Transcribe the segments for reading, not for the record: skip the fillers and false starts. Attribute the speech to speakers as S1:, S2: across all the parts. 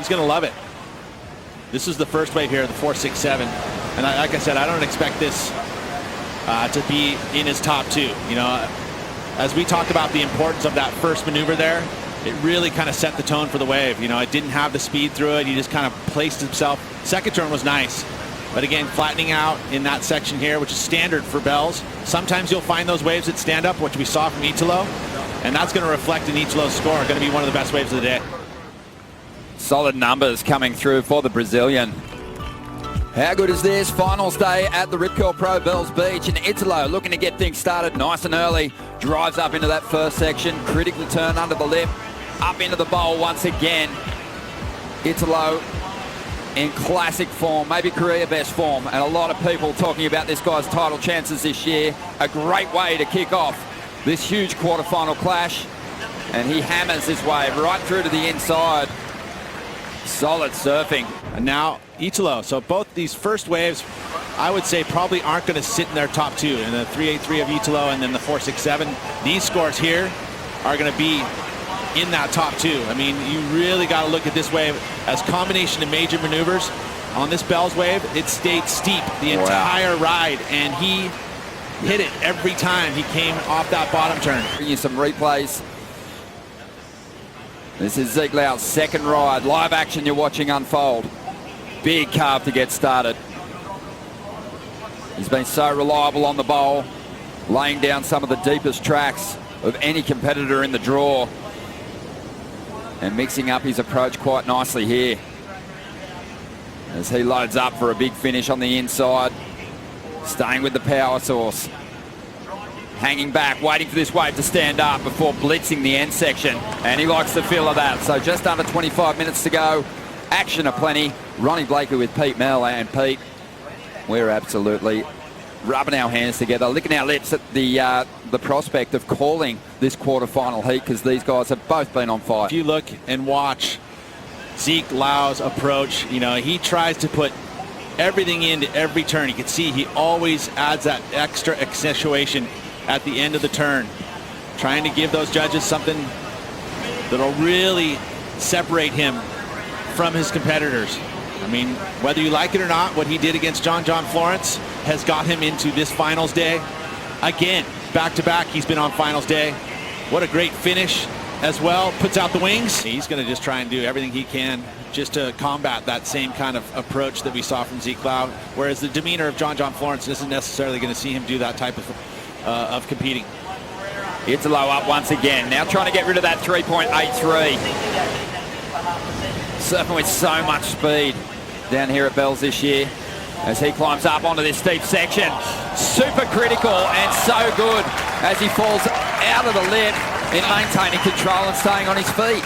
S1: He's going to love it. This is the first wave here, the 4.67. And like I said, I don't expect this to be in his top two. You know, as we talked about the importance of that first maneuver there, it really kind of set the tone for the wave. You know, it didn't have the speed through it. He just kind of placed himself. Second turn was nice. But again, flattening out in that section here, which is standard for bells. Sometimes you'll find those waves that stand up, which we saw from Italo. And that's going to reflect in Italo's score. Going to be one of the best waves of the day.
S2: Solid numbers coming through for the Brazilian. How good is this? Finals day at the Rip Curl Pro Bells Beach, and Italo looking to get things started nice and early. Drives up into that first section, critical turn under the lip, up into the bowl once again. Italo in classic form, maybe career best form, and a lot of people talking about this guy's title chances this year. A great way to kick off this huge quarterfinal clash, and he hammers his wave right through to the inside. Solid surfing.
S1: And now Italo. So both these first waves, I would say, probably aren't going to sit in their top two. And the 3.83 of Italo and then the 4.67. These scores here are going to be in that top two. I mean, you really got to look at this wave as combination of major maneuvers. On this Bells wave, it stayed steep the entire ride, and he hit it every time he came off that bottom turn.
S2: Bring you some replays. This is Ezekiel Lau's second ride. Live action you're watching unfold. Big carve to get started. He's been so reliable on the bowl, laying down some of the deepest tracks of any competitor in the draw, and mixing up his approach quite nicely here as he loads up for a big finish on the inside. Staying with the power source. Hanging back, waiting for this wave to stand up before blitzing the end section. And he likes the feel of that. So just under 25 minutes to go. Action aplenty. Ronnie Blakey with Pete Mel. And Pete, we're absolutely rubbing our hands together, licking our lips at the prospect of calling this quarterfinal heat, because these guys have both been on fire.
S1: If you look and watch Zeke Lau's approach, you know, he tries to put everything into every turn. You can see he always adds that extra accentuation at the end of the turn, trying to give those judges something that'll really separate him from his competitors. I mean, whether you like it or not, what he did against John Florence has got him into this finals day. Again, back-to-back, he's been on finals day. What a great finish as well. Puts out the wings. He's going to just try and do everything he can just to combat that same kind of approach that we saw from Zeke Lau, whereas the demeanor of John Florence isn't necessarily going to see him do that type of competing.
S2: Italo up once again, now trying to get rid of that 3.83. Surfing with so much speed down here at Bells this year as he climbs up onto this steep section. Super critical and so good as he falls out of the lip in maintaining control and staying on his feet.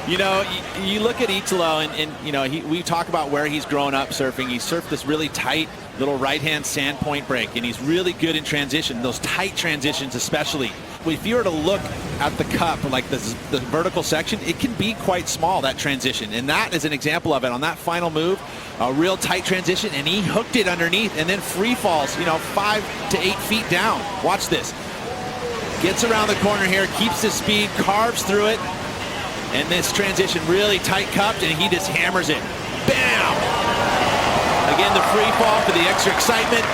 S1: You know, you look at Italo, and you know, we talk about where he's grown up surfing. He surfed this really tight little right-hand sand point break, and he's really good in transition, those tight transitions especially. If you were to look at the cup, like the vertical section, it can be quite small, that transition, and that is an example of it. On that final move, a real tight transition, and he hooked it underneath and then free falls, you know, 5 to 8 feet down. Watch this. Gets around the corner here, keeps his speed, carves through it, and this transition really tight cupped, and he just hammers it. Bam! Again, the free fall for the extra excitement.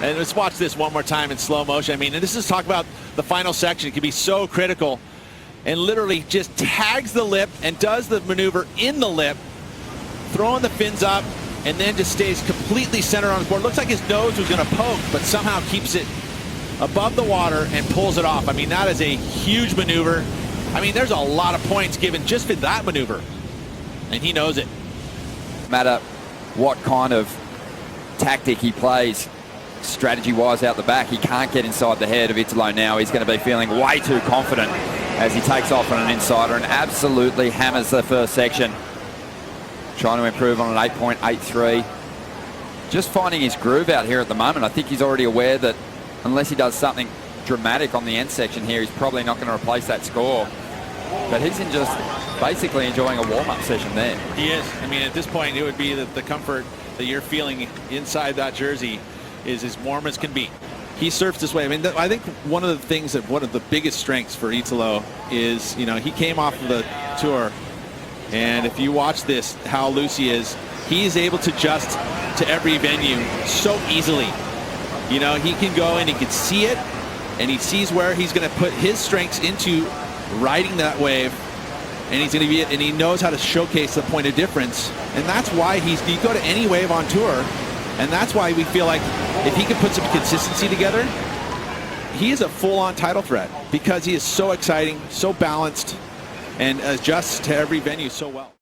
S1: And let's watch this one more time in slow motion. I mean, and this is talk about the final section. It can be so critical, and literally just tags the lip and does the maneuver in the lip, throwing the fins up, and then just stays completely centered on his board. Looks like his nose was going to poke, but somehow keeps it above the water and pulls it off. I mean, that is a huge maneuver. I mean, there's a lot of points given just for that maneuver, and he knows it.
S2: No matter what kind of tactic he plays, strategy-wise out the back, he can't get inside the head of Italo now. He's going to be feeling way too confident as he takes off on an insider and absolutely hammers the first section. Trying to improve on an 8.83. Just finding his groove out here at the moment. I think he's already aware that unless he does something dramatic on the end section here, he's probably not going to replace that score. But he's just basically enjoying a warm-up session there.
S1: He is. I mean, at this point, it would be that the comfort that you're feeling inside that jersey is as warm as can be. he surfs this way. I mean, I think one of the biggest strengths for Italo is, you know, he came off of the tour, and if you watch this, how loose he is, he's able to adjust to every venue so easily. You know, he can go and he can see it, and he sees where he's going to put his strengths into riding that wave, and he's going to be, and he knows how to showcase the point of difference, and that's why you go to any wave on tour, and that's why we feel like if he can put some consistency together, he is a full-on title threat, because he is so exciting, so balanced, and adjusts to every venue so well.